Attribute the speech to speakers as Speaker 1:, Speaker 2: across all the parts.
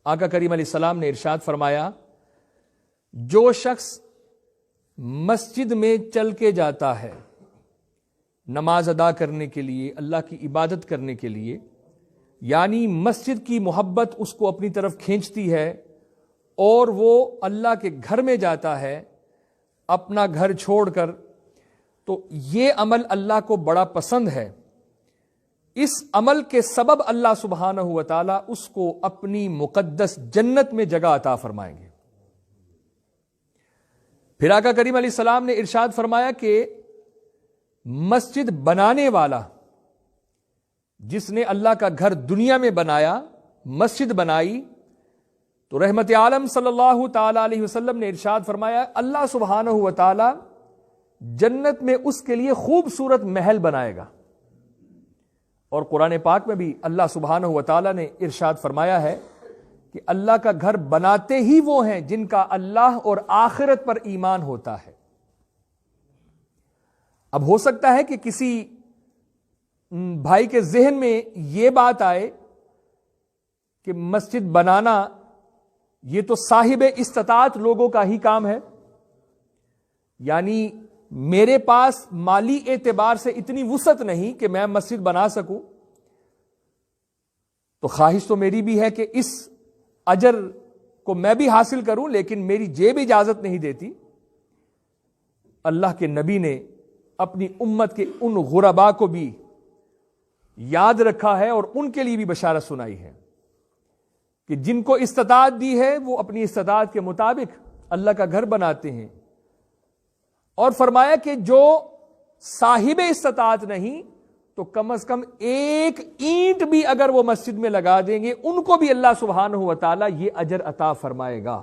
Speaker 1: آقا کریم علیہ السلام نے ارشاد فرمایا، جو شخص مسجد میں چل کے جاتا ہے نماز ادا کرنے کے لیے، اللہ کی عبادت کرنے کے لیے، یعنی مسجد کی محبت اس کو اپنی طرف کھینچتی ہے اور وہ اللہ کے گھر میں جاتا ہے اپنا گھر چھوڑ کر، تو یہ عمل اللہ کو بڑا پسند ہے۔ اس عمل کے سبب اللہ سبحانہ و تعالی اس کو اپنی مقدس جنت میں جگہ عطا فرمائیں گے۔ پھر آقا کریم علیہ السلام نے ارشاد فرمایا کہ مسجد بنانے والا، جس نے اللہ کا گھر دنیا میں بنایا، مسجد بنائی، تو رحمت عالم صلی اللہ تعالی علیہ وسلم نے ارشاد فرمایا اللہ سبحانہ و تعالی جنت میں اس کے لیے خوبصورت محل بنائے گا۔ اور قرآن پاک میں بھی اللہ سبحانہ و تعالی نے ارشاد فرمایا ہے کہ اللہ کا گھر بناتے ہی وہ ہیں جن کا اللہ اور آخرت پر ایمان ہوتا ہے۔ اب ہو سکتا ہے کہ کسی بھائی کے ذہن میں یہ بات آئے کہ مسجد بنانا یہ تو صاحب استطاعت لوگوں کا ہی کام ہے، یعنی میرے پاس مالی اعتبار سے اتنی وسعت نہیں کہ میں مسجد بنا سکوں، تو خواہش تو میری بھی ہے کہ اس اجر کو میں بھی حاصل کروں، لیکن میری جیب اجازت نہیں دیتی۔ اللہ کے نبی نے اپنی امت کے ان غرباء کو بھی یاد رکھا ہے اور ان کے لیے بھی بشارت سنائی ہے کہ جن کو استطاعت دی ہے وہ اپنی استطاعت کے مطابق اللہ کا گھر بناتے ہیں، اور فرمایا کہ جو صاحب استطاعت نہیں تو کم از کم ایک اینٹ بھی اگر وہ مسجد میں لگا دیں گے ان کو بھی اللہ سبحانہ و تعالی یہ اجر عطا فرمائے گا۔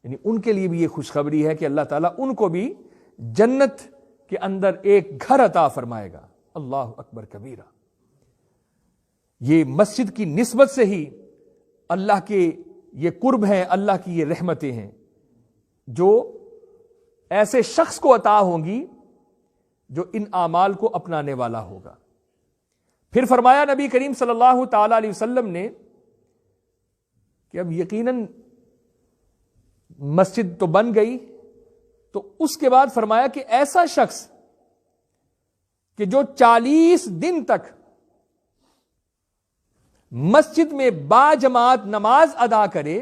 Speaker 1: یعنی ان کے لیے بھی یہ خوشخبری ہے کہ اللہ تعالیٰ ان کو بھی جنت کے اندر ایک گھر عطا فرمائے گا۔ اللہ اکبر کبیرہ۔ یہ مسجد کی نسبت سے ہی اللہ کے یہ قرب ہیں، اللہ کی یہ رحمتیں ہیں جو ایسے شخص کو عطا ہوں گی جو ان اعمال کو اپنانے والا ہوگا۔ پھر فرمایا نبی کریم صلی اللہ تعالی علیہ وسلم نے کہ اب یقیناً مسجد تو بن گئی، تو اس کے بعد فرمایا کہ ایسا شخص کہ جو 40 دن تک مسجد میں با جماعت نماز ادا کرے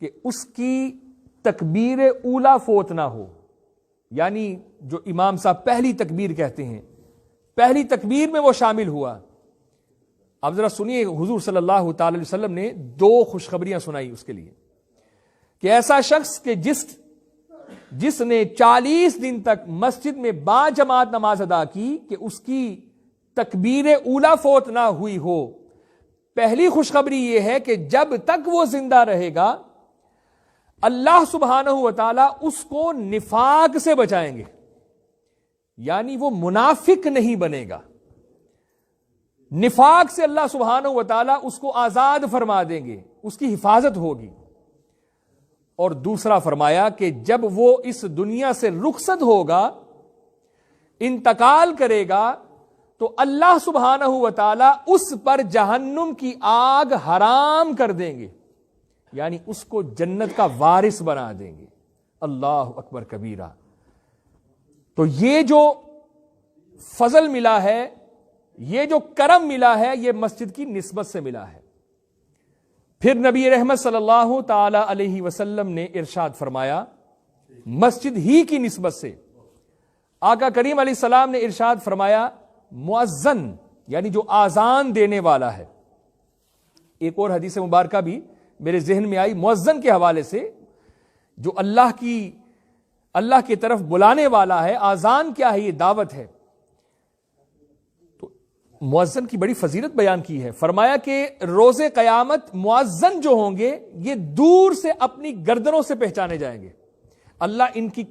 Speaker 1: کہ اس کی تکبیر اولا فوت نہ ہو، یعنی جو امام صاحب پہلی تکبیر کہتے ہیں، پہلی تکبیر میں وہ شامل ہوا۔ اب ذرا سنیے، حضور صلی اللہ تعالی علیہ وسلم نے 2 خوشخبریاں سنائی اس کے لیے کہ ایسا شخص کہ جس نے 40 دن تک مسجد میں با جماعت نماز ادا کی کہ اس کی تکبیر اولا فوت نہ ہوئی ہو، پہلی خوشخبری یہ ہے کہ جب تک وہ زندہ رہے گا اللہ سبحانہ و تعالی اس کو نفاق سے بچائیں گے، یعنی وہ منافق نہیں بنے گا، نفاق سے اللہ سبحانہ و تعالی اس کو آزاد فرما دیں گے، اس کی حفاظت ہوگی۔ اور دوسرا فرمایا کہ جب وہ اس دنیا سے رخصت ہوگا، انتقال کرے گا، تو اللہ سبحانہ و تعالی اس پر جہنم کی آگ حرام کر دیں گے، یعنی اس کو جنت کا وارث بنا دیں گے۔ اللہ اکبر کبیرہ۔ تو یہ جو فضل ملا ہے، یہ جو کرم ملا ہے، یہ مسجد کی نسبت سے ملا ہے۔ پھر نبی رحمت صلی اللہ تعالی علیہ وسلم نے ارشاد فرمایا مسجد ہی کی نسبت سے، آقا کریم علیہ السلام نے ارشاد فرمایا مؤذن، یعنی جو آذان دینے والا ہے۔ ایک اور حدیث مبارکہ بھی میرے ذہن میں آئی مؤذن کے حوالے سے، جو اللہ کی طرف بلانے والا ہے۔ آذان کیا ہے؟ یہ دعوت ہے۔ تو مؤذن کی بڑی فضیلت بیان کی ہے، فرمایا کہ روز قیامت مؤذن جو ہوں گے یہ دور سے اپنی گردنوں سے پہچانے جائیں گے، اللہ ان کی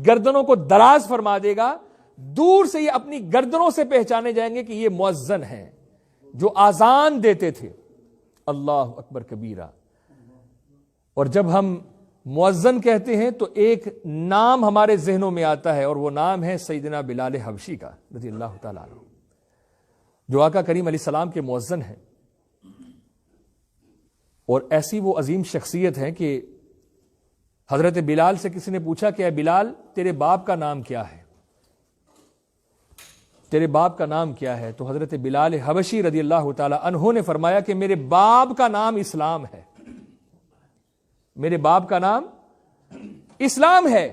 Speaker 1: گردنوں کو دراز فرما دے گا، دور سے یہ اپنی گردنوں سے پہچانے جائیں گے کہ یہ مؤذن ہیں جو آذان دیتے تھے۔ اللہ اکبر کبیرہ۔ اور جب ہم مؤذن کہتے ہیں تو ایک نام ہمارے ذہنوں میں آتا ہے، اور وہ نام ہے سیدنا بلال حبشی کا رضی اللہ تعالیٰ عنہ، جو آقا کریم علیہ السلام کے مؤذن ہیں۔ اور ایسی وہ عظیم شخصیت ہے کہ حضرت بلال سے کسی نے پوچھا کہ اے بلال تیرے باپ کا نام کیا ہے، تیرے باپ کا نام کیا ہے؟ تو حضرت بلال حبشی رضی اللہ تعالی عنہ نے فرمایا کہ میرے باپ کا نام اسلام ہے، میرے باپ کا نام اسلام ہے،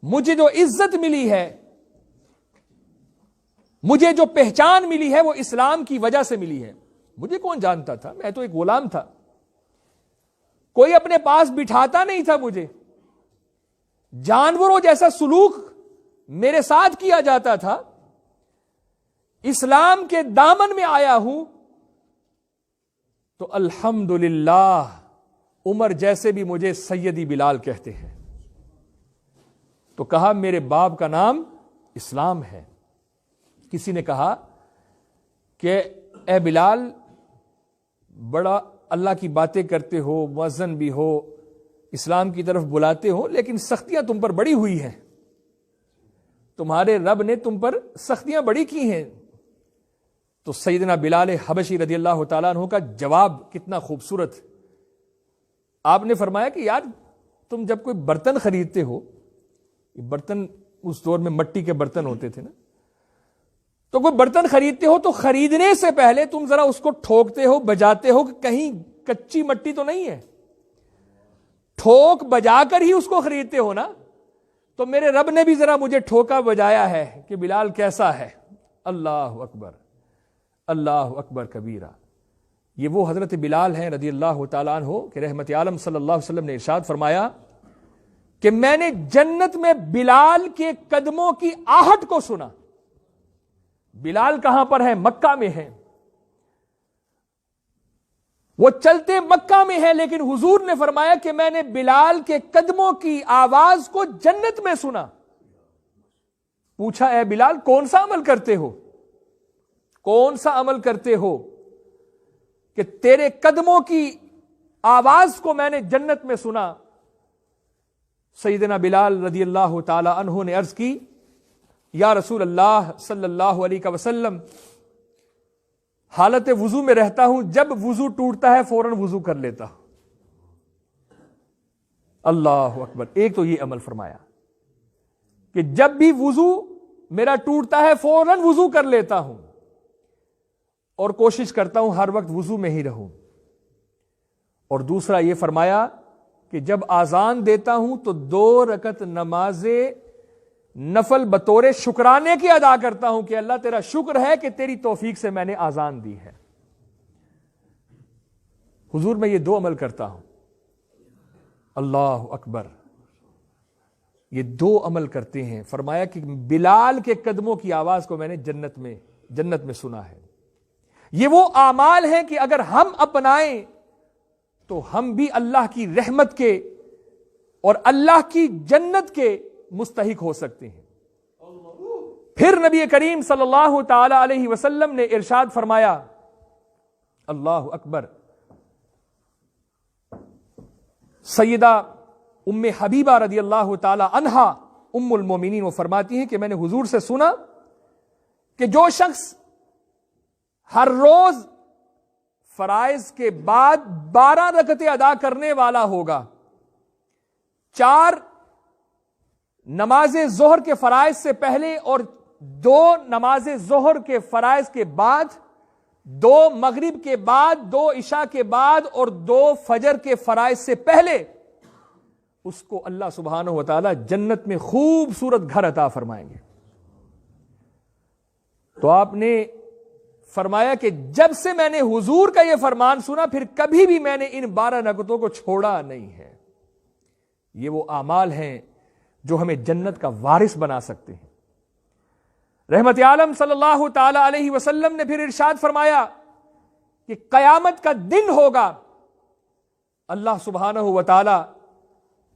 Speaker 1: مجھے جو عزت ملی ہے، مجھے جو پہچان ملی ہے وہ اسلام کی وجہ سے ملی ہے۔ مجھے کون جانتا تھا، میں تو ایک غلام تھا، کوئی اپنے پاس بٹھاتا نہیں تھا، مجھے جانوروں جیسا سلوک میرے ساتھ کیا جاتا تھا، اسلام کے دامن میں آیا ہوں تو الحمدللہ عمر جیسے بھی مجھے سیدی بلال کہتے ہیں۔ تو کہا میرے باپ کا نام اسلام ہے۔ کسی نے کہا کہ اے بلال بڑا اللہ کی باتیں کرتے ہو، مؤذن بھی ہو، اسلام کی طرف بلاتے ہو، لیکن سختیاں تم پر بڑی ہوئی ہیں، تمہارے رب نے تم پر سختیاں بڑی کی ہیں۔ تو سیدنا بلال حبشی رضی اللہ تعالیٰ عنہ کا جواب کتنا خوبصورت۔ آپ نے فرمایا کہ یار تم جب کوئی برتن خریدتے ہو، برتن اس دور میں مٹی کے برتن ہوتے تھے نا، تو کوئی برتن خریدتے ہو تو خریدنے سے پہلے تم ذرا اس کو ٹھوکتے ہو، بجاتے ہو کہ کہیں کچی مٹی تو نہیں ہے، ٹھوک بجا کر ہی اس کو خریدتے ہو نا۔ تو میرے رب نے بھی ذرا مجھے ٹھوکا بجایا ہے کہ بلال کیسا ہے۔ اللہ اکبر، اللہ اکبر کبیرہ۔ یہ وہ حضرت بلال ہیں رضی اللہ تعالیٰ عنہ کہ رحمت عالم صلی اللہ علیہ وسلم نے ارشاد فرمایا کہ میں نے جنت میں بلال کے قدموں کی آہٹ کو سنا۔ بلال کہاں پر ہے؟ مکہ میں ہے، وہ چلتے مکہ میں ہے، لیکن حضور نے فرمایا کہ میں نے بلال کے قدموں کی آواز کو جنت میں سنا۔ پوچھا اے بلال کون سا عمل کرتے ہو، کون سا عمل کرتے ہو کہ تیرے قدموں کی آواز کو میں نے جنت میں سنا؟ سیدنا بلال رضی اللہ تعالی عنہ نے عرض کی یا رسول اللہ صلی اللہ علیہ وسلم حالت وضو میں رہتا ہوں، جب وضو ٹوٹتا ہے فوراً وضو کر لیتا ہوں۔ اللہ اکبر۔ ایک تو یہ عمل فرمایا کہ جب بھی وضو میرا ٹوٹتا ہے فوراً وضو کر لیتا ہوں اور کوشش کرتا ہوں ہر وقت وضو میں ہی رہوں۔ اور دوسرا یہ فرمایا کہ جب آذان دیتا ہوں تو 2 رکعت نماز نفل بطور شکرانے کی ادا کرتا ہوں کہ اللہ تیرا شکر ہے کہ تیری توفیق سے میں نے آذان دی ہے۔ حضور میں یہ 2 عمل کرتا ہوں۔ اللہ اکبر، یہ 2 عمل کرتے ہیں۔ فرمایا کہ بلال کے قدموں کی آواز کو میں نے جنت میں سنا ہے۔ یہ وہ اعمال ہیں کہ اگر ہم اپنائیں تو ہم بھی اللہ کی رحمت کے اور اللہ کی جنت کے مستحق ہو سکتے ہیں۔ پھر نبی کریم صلی اللہ تعالی علیہ وسلم نے ارشاد فرمایا، اللہ اکبر، سیدہ ام حبیبہ رضی اللہ تعالی عنہا ام المومنین وہ فرماتی ہیں کہ میں نے حضور سے سنا کہ جو شخص ہر روز فرائض کے بعد 12 رکعتیں ادا کرنے والا ہوگا، 4 نماز ظہر کے فرائض سے پہلے اور 2 نماز ظہر کے فرائض کے بعد، 2 مغرب کے بعد، 2 عشاء کے بعد اور 2 فجر کے فرائض سے پہلے، اس کو اللہ سبحانہ و تعالی جنت میں خوبصورت گھر عطا فرمائیں گے۔ تو آپ نے فرمایا کہ جب سے میں نے حضور کا یہ فرمان سنا پھر کبھی بھی میں نے ان 12 رکعتوں کو چھوڑا نہیں ہے۔ یہ وہ اعمال ہیں جو ہمیں جنت کا وارث بنا سکتے ہیں۔ رحمت عالم صلی اللہ تعالی علیہ وسلم نے پھر ارشاد فرمایا کہ قیامت کا دن ہوگا، اللہ سبحانہ و تعالی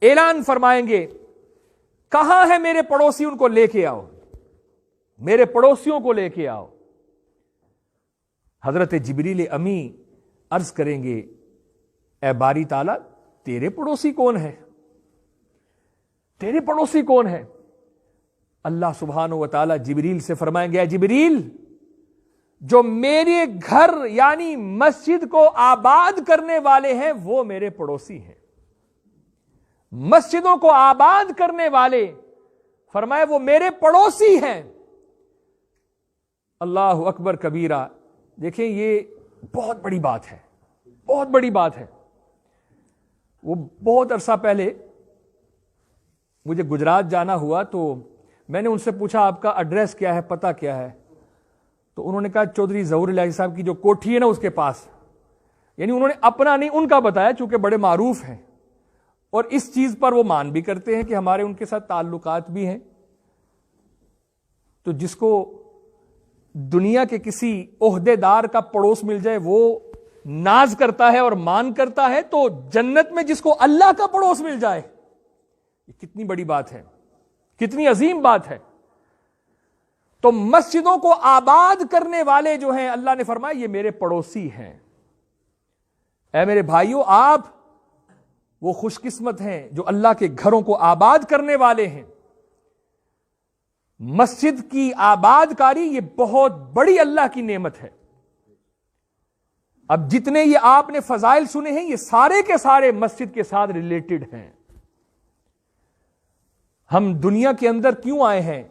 Speaker 1: اعلان فرمائیں گے کہاں ہے میرے پڑوسی، ان کو لے کے آؤ، میرے پڑوسیوں کو لے کے آؤ۔ حضرت جبریل امی عرض کریں گے اے باری تعالیٰ تیرے پڑوسی کون ہے، تیرے پڑوسی کون ہے؟ اللہ سبحانہ و تعالی جبریل سے فرمائیں گے اے جبریل جو میرے گھر یعنی مسجد کو آباد کرنے والے ہیں وہ میرے پڑوسی ہیں. مسجدوں کو آباد کرنے والے فرمائے وہ میرے پڑوسی ہیں. اللہ اکبر کبیرہ. دیکھیں یہ بہت بڑی بات ہے, بہت بڑی بات ہے. وہ بہت عرصہ پہلے مجھے گجرات جانا ہوا تو میں نے ان سے پوچھا آپ کا ایڈریس کیا ہے, پتہ کیا ہے؟ تو انہوں نے کہا چودھری ظہور الہی صاحب کی جو کوٹھی ہے نا اس کے پاس. یعنی انہوں نے اپنا نہیں ان کا بتایا, چونکہ بڑے معروف ہیں اور اس چیز پر وہ مان بھی کرتے ہیں کہ ہمارے ان کے ساتھ تعلقات بھی ہیں. تو جس کو دنیا کے کسی عہدے دار کا پڑوس مل جائے وہ ناز کرتا ہے اور مان کرتا ہے, تو جنت میں جس کو اللہ کا پڑوس مل جائے یہ کتنی بڑی بات ہے, کتنی عظیم بات ہے. تو مسجدوں کو آباد کرنے والے جو ہیں اللہ نے فرمایا یہ میرے پڑوسی ہیں. اے میرے بھائیوں, آپ وہ خوش قسمت ہیں جو اللہ کے گھروں کو آباد کرنے والے ہیں. مسجد کی آباد کاری یہ بہت بڑی اللہ کی نعمت ہے. اب جتنے یہ آپ نے فضائل سنے ہیں یہ سارے کے سارے مسجد کے ساتھ ریلیٹڈ ہیں. ہم دنیا کے اندر کیوں آئے ہیں؟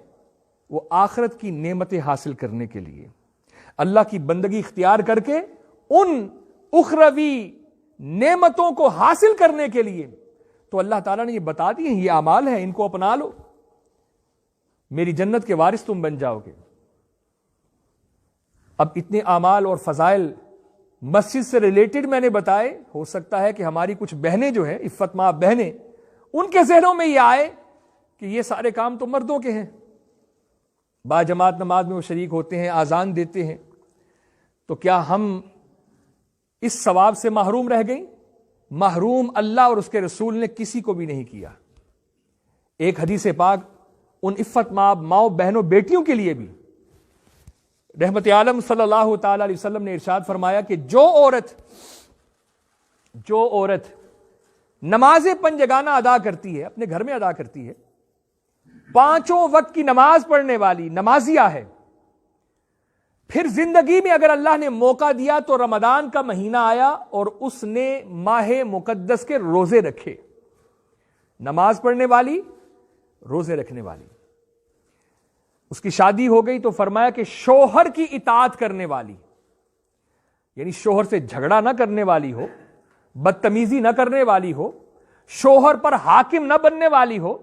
Speaker 1: وہ آخرت کی نعمتیں حاصل کرنے کے لیے, اللہ کی بندگی اختیار کر کے ان اخروی نعمتوں کو حاصل کرنے کے لیے. تو اللہ تعالیٰ نے یہ بتا دی ہیں یہ اعمال ہیں, ان کو اپنا لو, میری جنت کے وارث تم بن جاؤ گے. اب اتنے اعمال اور فضائل مسجد سے ریلیٹڈ میں نے بتائے. ہو سکتا ہے کہ ہماری کچھ بہنیں جو ہیں عفت مآب بہنیں, ان کے ذہنوں میں یہ آئے کہ یہ سارے کام تو مردوں کے ہیں. با جماعت نماز میں وہ شریک ہوتے ہیں, اذان دیتے ہیں, تو کیا ہم اس ثواب سے محروم رہ گئیں؟ محروم اللہ اور اس کے رسول نے کسی کو بھی نہیں کیا. ایک حدیث پاک ان عفت مآب ماؤں بہنوں بیٹیوں کے لیے بھی رحمت عالم صلی اللہ تعالی علیہ وسلم نے ارشاد فرمایا کہ جو عورت نماز پنجگانہ ادا کرتی ہے, اپنے گھر میں ادا کرتی ہے, 5 وقت کی نماز پڑھنے والی نمازیہ ہے, پھر زندگی میں اگر اللہ نے موقع دیا تو رمضان کا مہینہ آیا اور اس نے ماہ مقدس کے روزے رکھے, نماز پڑھنے والی, روزے رکھنے والی, اس کی شادی ہو گئی تو فرمایا کہ شوہر کی اطاعت کرنے والی, یعنی شوہر سے جھگڑا نہ کرنے والی ہو, بدتمیزی نہ کرنے والی ہو, شوہر پر حاکم نہ بننے والی ہو,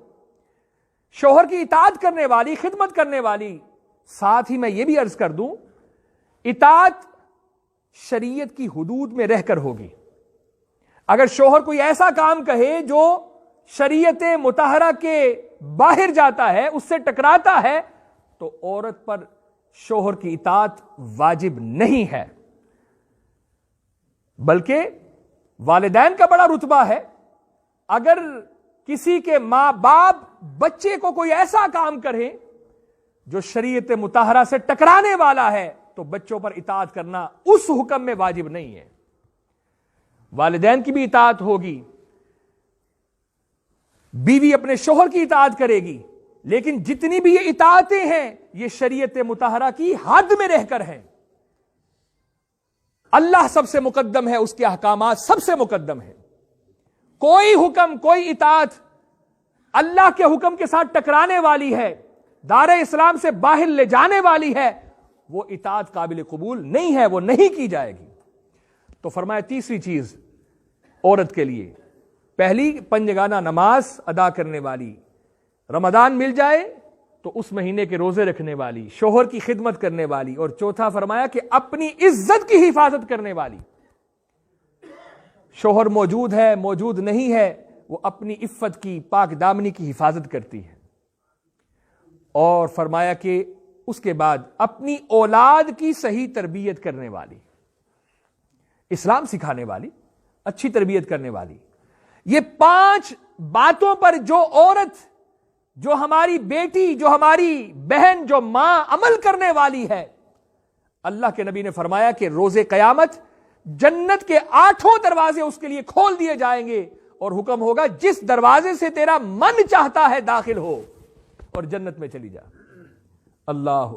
Speaker 1: شوہر کی اطاعت کرنے والی, خدمت کرنے والی. ساتھ ہی میں یہ بھی عرض کر دوں اطاعت شریعت کی حدود میں رہ کر ہوگی. اگر شوہر کوئی ایسا کام کہے جو شریعت مطہرہ کے باہر جاتا ہے, اس سے ٹکراتا ہے, تو عورت پر شوہر کی اطاعت واجب نہیں ہے, بلکہ والدین کا بڑا رتبہ ہے. اگر کسی کے ماں باپ بچے کو کوئی ایسا کام کرے جو شریعت مطہرہ سے ٹکرانے والا ہے تو بچوں پر اطاعت کرنا اس حکم میں واجب نہیں ہے. والدین کی بھی اطاعت ہوگی, بیوی اپنے شوہر کی اطاعت کرے گی, لیکن جتنی بھی یہ اطاعتیں ہیں یہ شریعت مطہرہ کی حد میں رہ کر ہیں. اللہ سب سے مقدم ہے, اس کے احکامات سب سے مقدم ہیں. کوئی حکم, کوئی اطاعت اللہ کے حکم کے ساتھ ٹکرانے والی ہے, دار اسلام سے باہر لے جانے والی ہے, وہ اطاعت قابل قبول نہیں ہے, وہ نہیں کی جائے گی. تو فرمایا تیسری چیز عورت کے لیے, پہلی پنجگانہ نماز ادا کرنے والی, رمضان مل جائے تو اس مہینے کے روزے رکھنے والی, شوہر کی خدمت کرنے والی, اور چوتھا فرمایا کہ اپنی عزت کی حفاظت کرنے والی. شوہر موجود ہے, موجود نہیں ہے, وہ اپنی عفت کی, پاک دامنی کی حفاظت کرتی ہے. اور فرمایا کہ اس کے بعد اپنی اولاد کی صحیح تربیت کرنے والی, اسلام سکھانے والی, اچھی تربیت کرنے والی. یہ 5 باتوں پر جو عورت, جو ہماری بیٹی, جو ہماری بہن, جو ماں عمل کرنے والی ہے, اللہ کے نبی نے فرمایا کہ روز قیامت جنت کے 8 دروازے اس کے لیے کھول دیے جائیں گے اور حکم ہوگا جس دروازے سے تیرا من چاہتا ہے داخل ہو اور جنت میں چلی جا. اللہ